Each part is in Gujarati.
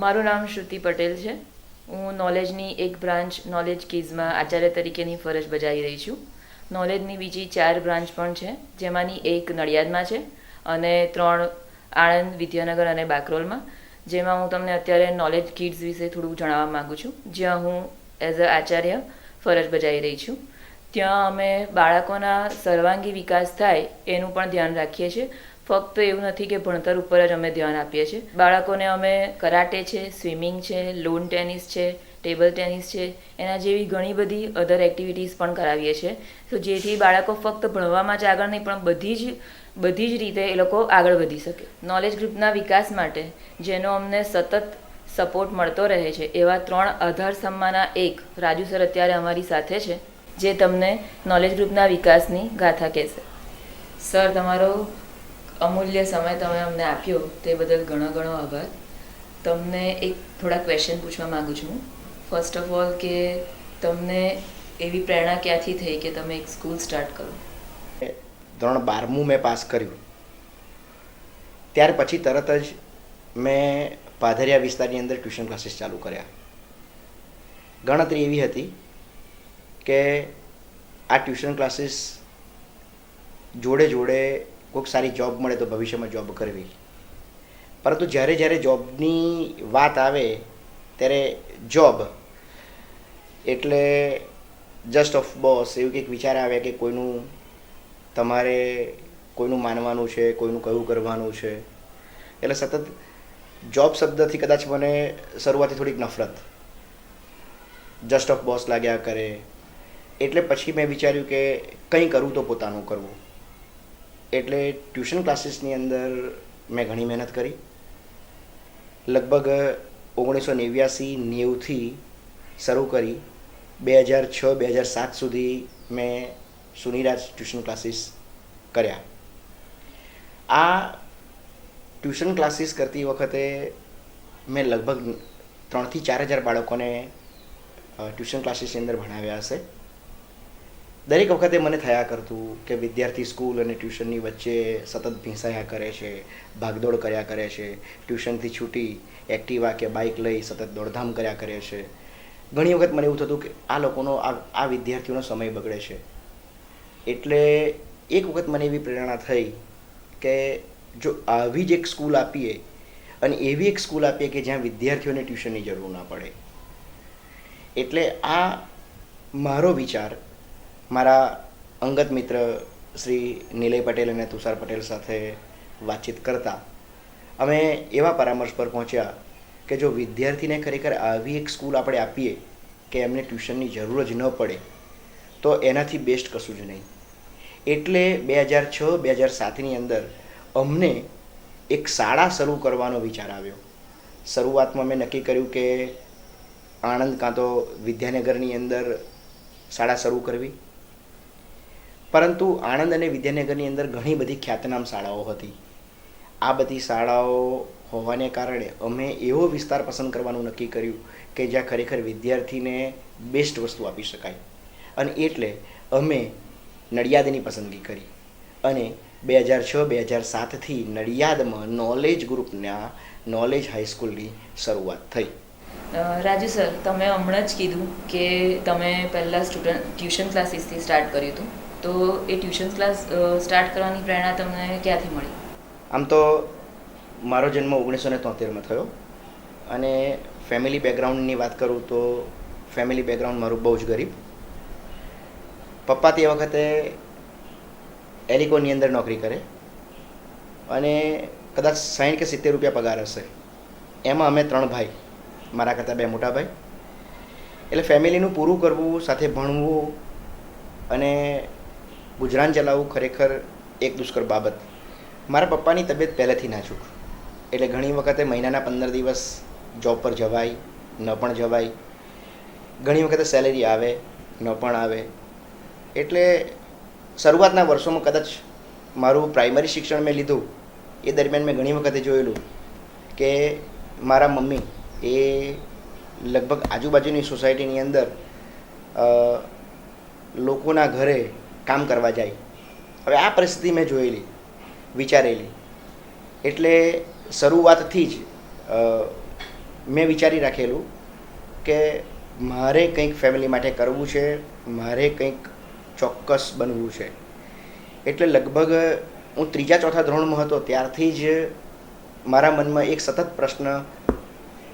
મારું નામ શ્રુતિ પટેલ છે. હું નોલેજની એક બ્રાન્ચ નોલેજ કિઝમાં આચાર્ય તરીકેની ફરજ બજાવી રહી છું. નોલેજની બીજી 4 બ્રાન્ચ પણ છે, જેમાંની એક નડિયાદમાં છે અને 3 આણંદ, વિદ્યાનગર અને બાકરોલમાં. જેમાં હું તમને અત્યારે નોલેજ કિડ્સ વિશે થોડું જણાવવા માગું છું, જ્યાં હું એઝ અ આચાર્ય ફરજ બજાવી રહી છું. ત્યાં અમે બાળકોના સર્વાંગી વિકાસ થાય એનું પણ ધ્યાન રાખીએ છીએ. ફક્ત એવું નથી કે ભણતર ઉપર જ અમે ધ્યાન આપીએ છીએ. બાળકોને અમે કરાટે છે, સ્વિમિંગ છે, લોન ટેનિસ છે, ટેબલ ટેનિસ છે, એના જેવી ઘણી બધી અધર એક્ટિવિટીઝ પણ કરાવીએ છીએ. તો જેથી બાળકો ફક્ત ભણવામાં જ આગળ નહીં, પણ બધી જ રીતે એ લોકો આગળ વધી શકે. નોલેજ ગ્રુપના વિકાસ માટે જેનો અમને સતત સપોર્ટ મળતો રહે છે, એવા 3 આધાર સ્તંભમાંના એક રાજુ સર અત્યારે અમારી સાથે છે, જે તમને નોલેજ ગ્રુપના વિકાસની ગાથા કહેશે. સર, તમારો અમૂલ્ય સમય તમે અમને આપ્યો તે બદલ ઘણો ઘણો આભાર. તમને એક થોડા ક્વેશ્ચન પૂછવા માગું છું. ફર્સ્ટ ઓફ ઓલ, કે તમને એવી પ્રેરણા ક્યાંથી થઈ કે તમે એક સ્કૂલ સ્ટાર્ટ કરો? ધોરણ 12મું મેં પાસ કર્યું. ત્યાર પછી તરત જ મેં પાધરિયા વિસ્તારની અંદર ટ્યુશન ક્લાસીસ ચાલુ કર્યા. ગણતરી એવી હતી કે આ ટ્યુશન ક્લાસીસ જોડે જોડે કોઈક સારી જોબ મળે તો ભવિષ્યમાં જોબ કરવી. પરંતુ જ્યારે જોબની વાત આવે ત્યારે જોબ એટલે જસ્ટ ઓફ બોસ એવું કંઈક વિચાર આવે કે તમારે કોઈનું માનવાનું છે, કોઈનું કયું કરવાનું છે. એટલે સતત જોબ શબ્દથી કદાચ મને શરૂઆતથી થોડીક નફરત, જસ્ટ ઓફ બોસ લાગ્યા કરે. એટલે પછી મેં વિચાર્યું કે કંઈ કરવું તો પોતાનું કરવું. એટલે ટ્યુશન ક્લાસીસની અંદર મેં ઘણી મહેનત કરી. લગભગ 1989-90થી શરૂ કરી 2006-2007 સુધી મેં સુનિરાજ ટ્યુશન ક્લાસીસ કર્યા. આ ટ્યુશન ક્લાસીસ કરતી વખતે મેં લગભગ 3,000 થી 4,000 બાળકોને ટ્યુશન ક્લાસીસની અંદર ભણાવ્યા હશે. દરેક વખતે મને થયા કરતું કે વિદ્યાર્થી સ્કૂલ અને ટ્યુશનની વચ્ચે સતત ભીંસાયા કરે છે, ભાગદોડ કર્યા કરે છે, ટ્યુશનથી છૂટી એક્ટિવા કે બાઇક લઈ સતત દોડધામ કર્યા કરે છે. ઘણી વખત મને એવું થતું કે આ લોકોનો આ વિદ્યાર્થીઓનો સમય બગડે છે. એટલે એક વખત મને એવી પ્રેરણા થઈ કે જો આવી જ એક સ્કૂલ આપીએ અને એવી એક સ્કૂલ આપીએ કે જ્યાં વિદ્યાર્થીઓને ટ્યુશનની જરૂર ના પડે. એટલે આ મારો વિચાર મારા અંગત મિત્ર શ્રી નિલય પટેલ અને તુષાર પટેલ સાથે વાતચીત કરતા અમે એવા પરામર્શ પર પહોંચ્યા કે જો વિદ્યાર્થીને ખરેખર આવી એક સ્કૂલ આપણે આપીએ કે એમને ટ્યુશનની જરૂર જ ન પડે તો એનાથી બેસ્ટ કશું જ નહીં. એટલે 2006-2007ની અંદર અમને એક શાળા શરૂ કરવાનો વિચાર આવ્યો. શરૂઆતમાં મેં નક્કી કર્યું કે આણંદ કાં તો વિદ્યાનગરની અંદર શાળા શરૂ કરવી. પરંતુ આણંદ અને વિદ્યાનગરની અંદર ઘણી બધી ખ્યાતનામ શાળાઓ હતી. આ બધી શાળાઓ હોવાને કારણે અમે એવો વિસ્તાર પસંદ કરવાનું નક્કી કર્યું કે જ્યાં ખરેખર વિદ્યાર્થીને બેસ્ટ વસ્તુ આપી શકાય. અને એટલે અમે નડિયાદની પસંદગી કરી અને 2006-2007થી નડિયાદમાં નોલેજ ગ્રુપના નોલેજ હાઈસ્કૂલની શરૂઆત થઈ. રાજુ સર, તમે હમણાં જ કીધું કે તમે પહેલાં ટ્યુશન ક્લાસીસથી સ્ટાર્ટ કર્યું હતું. તો એ ટ્યુશન ક્લાસ સ્ટાર્ટ કરવાની પ્રેરણા તમને ક્યાંથી મળી? આમ તો મારો જન્મ 1973માં થયો અને ફેમિલી બેકગ્રાઉન્ડની વાત કરું તો ફેમિલી બેકગ્રાઉન્ડ મારું બહુ જ ગરીબ. પપ્પા તે વખતે એલિકોની અંદર નોકરી કરે અને કદાચ 60 કે 70 રૂપિયા પગાર હશે. એમાં અમે 3 ભાઈ, મારા કરતાં 2 મોટા ભાઈ. એટલે ફેમિલીનું પૂરું કરવું, સાથે ભણવું અને ગુજરાન ચલાવવું ખરેખર એક દુષ્કર બાબત. મારા પપ્પાની તબિયત પહેલેથી નાજુક, એટલે ઘણી વખતે મહિનાના 15 દિવસ જોબ પર જવાય, ન પણ જવાય. ઘણી વખતે સેલેરી આવે, ન પણ આવે. એટલે શરૂઆતના વર્ષોમાં કદાચ મારું પ્રાઇમરી શિક્ષણ મેં લીધું એ દરમિયાન મેં ઘણી વખતે જોયેલું કે મારા મમ્મી એ લગભગ આજુબાજુની સોસાયટીની અંદર લોકોના ઘરે કામ કરવા જાય. હવે આ પરિસ્થિતિ મેં જોયેલી, વિચારેલી. એટલે શરૂઆતથી જ મેં વિચારી રાખેલું કે મારે કંઈક ફેમિલી માટે કરવું છે, મારે કંઈક ચોક્કસ બનવું છે. એટલે લગભગ હું 3-4 ધોરણમાં હતો ત્યારથી જ મારા મનમાં એક સતત પ્રશ્ન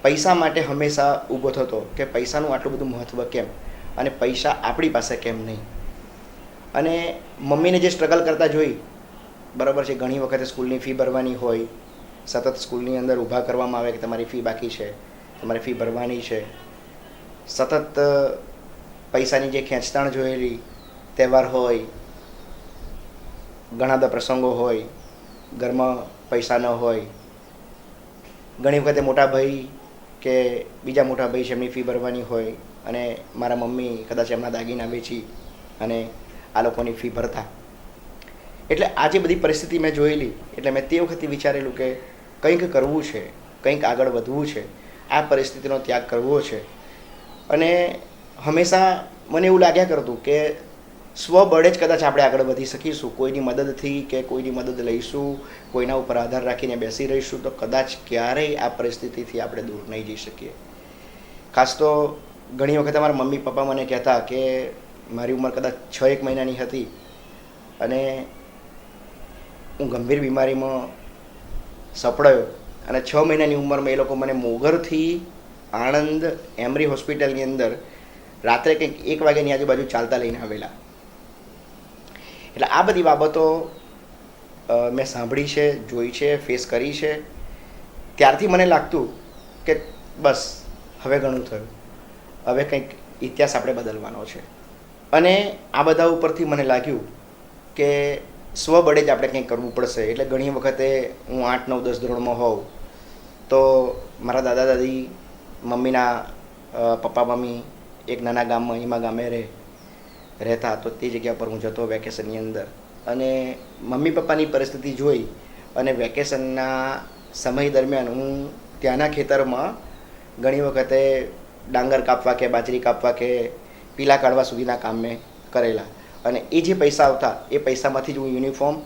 પૈસા માટે હંમેશા ઊભો થતો કે પૈસાનું આટલું બધું મહત્ત્વ કેમ, અને પૈસા આપણી પાસે કેમ નહીં. અને મમ્મીને જે સ્ટ્રગલ કરતા જોઈ, બરાબર છે, ઘણી વખતે સ્કૂલની ફી ભરવાની હોય, સતત સ્કૂલની અંદર ઊભા કરવામાં આવે કે તમારી ફી બાકી છે, તમારે ફી ભરવાની છે, સતત પૈસાની જે ખેંચતાણ જોયેલી, તહેવાર હોય, ઘણા બધા પ્રસંગો હોય, ઘરમાં પૈસા ન હોય, ઘણી વખતે મોટા ભાઈ કે બીજા મોટા ભાઈ છે એમની ફી ભરવાની હોય અને મારા મમ્મી કદાચ એમના દાગીના વેચી અને આ લોકોની ફી ભરતા. એટલે આ જે બધી પરિસ્થિતિ મેં જોયેલી, એટલે મેં તે વખતે વિચારેલું કે કંઈક કરવું છે, કંઈક આગળ વધવું છે, આ પરિસ્થિતિનો ત્યાગ કરવો છે. અને હંમેશા મને એવું લાગ્યા કરતું કે સ્વબળે જ કદાચ આપણે આગળ વધી શકીશું. કોઈની મદદથી કે કોઈની મદદ લઈશું, કોઈના ઉપર આધાર રાખીને બેસી રહીશું તો કદાચ ક્યારેય આ પરિસ્થિતિથી આપણે દૂર નહીં જઈ શકીએ. ખાસ તો ઘણી વખત મારા મમ્મી પપ્પા મને કહેતા કે મારી ઉંમર કદાચ 6-1 મહિનાની હતી અને હું ગંભીર બીમારીમાં સપડાયો અને 6 મહિનાની ઉંમરમાં એ લોકો મને મોગરથી આણંદ એમરી હોસ્પિટલની અંદર રાત્રે કંઈક 1 વાગ્યાની આજુબાજુ ચાલતા લઈને આવેલા. એટલે આ બધી બાબતો મેં સાંભળી છે, જોઈ છે, ફેસ કરી છે. ત્યારથી મને લાગતું કે બસ હવે ઘણું થયું, હવે કંઈક ઇતિહાસ આપણે બદલવાનો છે. અને આ બધા ઉપરથી મને લાગ્યું કે સ્વબળે જ આપણે કંઈક કરવું પડશે. એટલે ઘણી વખતે હું 8, 9, 10 ધોરણમાં હોઉં તો મારા દાદા દાદી, મમ્મીના પપ્પા મમ્મી એક નાના ગામમાં હિમા ગામે રહેતા, તો તે જગ્યા પર હું જતો વેકેશનની અંદર. અને મમ્મી પપ્પાની પરિસ્થિતિ જોઈ અને વેકેશનના સમય દરમિયાન હું ત્યાંના ખેતરમાં ઘણી વખતે ડાંગર કાપવા કે બાજરી કાપવા કે પીલા કાઢવા સુધીના કામ મેં કરેલા. અને એ જે પૈસા આવતા એ પૈસામાંથી જ હું યુનિફોર્મ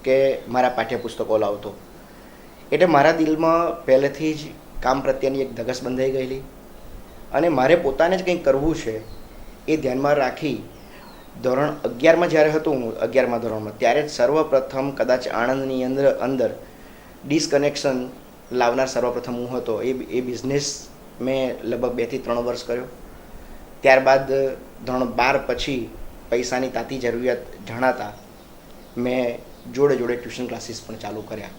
કે મારા પાઠ્યપુસ્તકો લાવતો. એટલે મારા દિલમાં પહેલેથી જ કામ પ્રત્યેની એક ધગશ બંધાઈ ગયેલી અને મારે પોતાને જ કંઈક કરવું છે એ ધ્યાનમાં રાખી ધોરણ 11માં જ્યારે હતું હું 11મા ધોરણમાં, ત્યારે જ સર્વપ્રથમ કદાચ આણંદની અંદર ડિસ્કનેક્શન લાવનાર સર્વપ્રથમ હું હતો. એ બિઝનેસ મેં લગભગ 2 થી 3 વર્ષ કર્યો. ત્યારબાદ ધોરણ 12 પછી પૈસાની તાતી જરૂરિયાત જણાતા મેં જોડે ટ્યુશન ક્લાસીસ પણ ચાલુ કર્યા.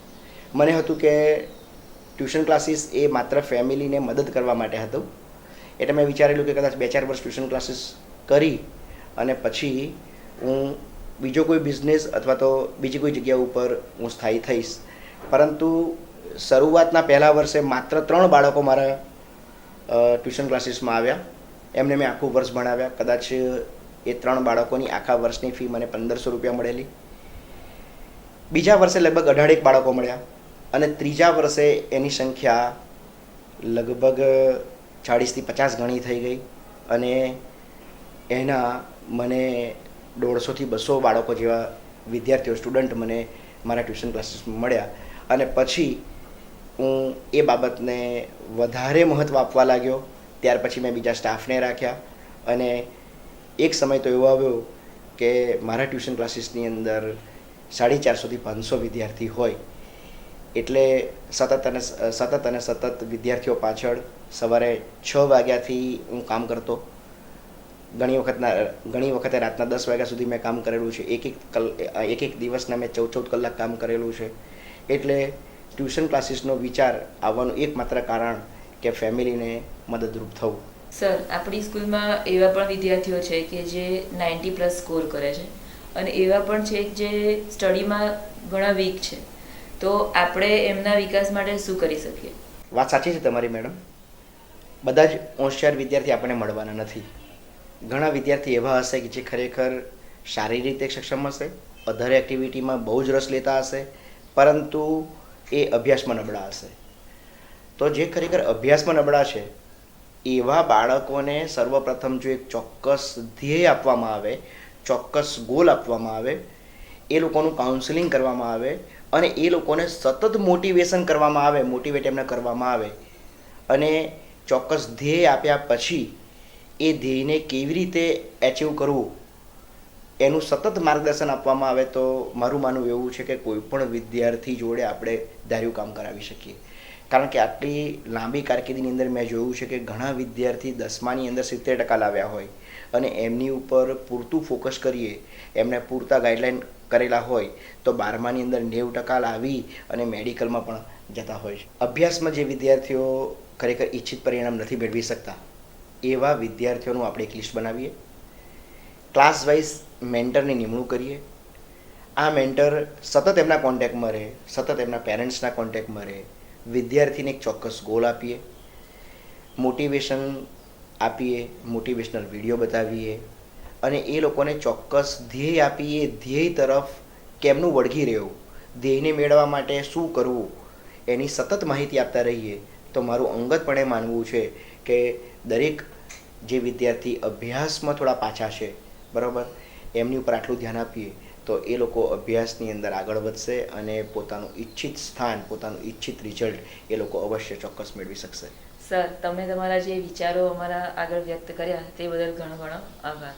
મને હતું કે ટ્યુશન ક્લાસીસ એ માત્ર ફેમિલીને મદદ કરવા માટે હતું. એટલે મેં વિચારેલું કે કદાચ 2-4 વર્ષ ટ્યુશન ક્લાસીસ કરી અને પછી હું બીજો કોઈ બિઝનેસ અથવા તો બીજી કોઈ જગ્યા ઉપર હું સ્થાયી થઈશ. પરંતુ શરૂઆતના પહેલા વર્ષે માત્ર 3 બાળકો મારા ટ્યુશન ક્લાસીસમાં આવ્યા. એમને મેં આખું વર્ષ ભણાવ્યા. કદાચ એ 3 બાળકોની આખા વર્ષની ફી મને 1500 રૂપિયા મળેલી. બીજા વર્ષે લગભગ 18 બાળકો મળ્યા અને ત્રીજા વર્ષે એની સંખ્યા લગભગ 40 થી 50 ગણી થઈ ગઈ અને એના મને 150 થી 200 બાળકો જેવા વિદ્યાર્થીઓ, સ્ટુડન્ટ મને મારા ટ્યુશન ક્લાસીસમાં મળ્યા. અને પછી હું એ બાબતને વધારે મહત્ત્વ આપવા લાગ્યો. ત્યાર પછી મેં બીજા સ્ટાફને રાખ્યા અને એક સમય તો એવો આવ્યો કે મારા ટ્યુશન ક્લાસીસની અંદર 450 થી 500 વિદ્યાર્થી હોય. એટલે સતત અને સતત વિદ્યાર્થીઓ પાછળ સવારે 6 વાગ્યાથી હું કામ કરતો. ઘણી વખતે રાતના 10 વાગ્યા સુધી મેં કામ કરેલું છે. એક દિવસના મેં 14 કલાક કામ કરેલું છે. એટલે ટ્યુશન ક્લાસીસનો વિચાર આવવાનું એકમાત્ર કારણ કે ફેમિલીને મદદરૂપ થવું. સર, આપણી સ્કૂલમાં એવા પણ વિદ્યાર્થીઓ છે કે જે 90+ સ્કોર કરે છે અને એવા પણ છે જે સ્ટડીમાં ઘણા વીક છે. તો આપણે એમના વિકાસ માટે શું કરી શકીએ? વાત સાચી છે તમારી મેડમ. બધા જ હોશિયાર વિદ્યાર્થી આપણને મળવાના નથી. ઘણા વિદ્યાર્થી એવા હશે કે જે ખરેખર શારીરિક રીતે સક્ષમ હશે, અધર એક્ટિવિટીમાં બહુ જ રસ લેતા હશે, પરંતુ એ અભ્યાસમાં નબળા હશે. તો જે ખરેખર અભ્યાસમાં નબળા છે એવા બાળકોને સર્વપ્રથમ જો એક ચોક્કસ ધ્યેય આપવામાં આવે, ચોક્કસ ગોલ આપવામાં આવે, એ લોકોનું કાઉન્સેલિંગ કરવામાં આવે અને એ લોકોને સતત મોટિવેશન કરવામાં આવે, મોટિવેટ એમને કરવામાં આવે અને ચોક્કસ ધ્યેય આપ્યા પછી એ ધ્યેયને કેવી રીતે એચીવ કરવું એનું સતત માર્ગદર્શન આપવામાં આવે તો મારું માનવું એવું છે કે કોઈ પણ વિદ્યાર્થી જોડે આપણે ધાર્યું કામ કરાવી શકીએ. કારણ કે આટલી લાંબી કારકિર્દીની અંદર મેં જોયું છે કે ઘણા વિદ્યાર્થી 10માની અંદર 70% લાવ્યા હોય અને એમની ઉપર પૂરતું ફોકસ કરીએ, એમને પૂરતા ગાઈડલાઈન કરેલા હોય તો 12માની અંદર 90% લાવી અને મેડિકલમાં પણ જતા હોય છે. અભ્યાસમાં જે વિદ્યાર્થીઓ ખરેખર ઈચ્છિત પરિણામ નથી મેળવી શકતા એવા વિદ્યાર્થીઓનું આપણે એક લિસ્ટ બનાવીએ, ક્લાસ વાઇઝ મેન્ટરની નિમણૂક કરીએ. આ મેન્ટર સતત એમના કોન્ટેક્ટમાં રહે, સતત એમના પેરેન્ટ્સના કોન્ટેક્ટમાં રહે, વિદ્યાર્થીને એક ચોક્કસ ગોલ આપીએ, મોટિવેશન આપીએ, મોટિવેશનલ વિડીયો બતાવીએ અને એ લોકોને ચોક્કસ ધ્યેય આપીએ. ધ્યેય તરફ કેમનું વળગી રહેવું, ધ્યેયને મેળવવા માટે શું કરવું એની સતત માહિતી આપતા રહીએ તો મારું અંગતપણે માનવું છે કે દરેક જે વિદ્યાર્થી અભ્યાસમાં થોડા પાછા છે, બરાબર, એમની ઉપર આટલું ધ્યાન આપીએ તો એ લોકો અભ્યાસની અંદર આગળ વધશે અને પોતાનું ઈચ્છિત સ્થાન, પોતાનું ઈચ્છિત રિઝલ્ટ એ લોકો અવશ્ય ચોક્કસ મેળવી શકશે. સર, તમે તમારા જે વિચારો અમારા આગળ વ્યક્ત કર્યા તે બદલ ઘણો ઘણો આભાર.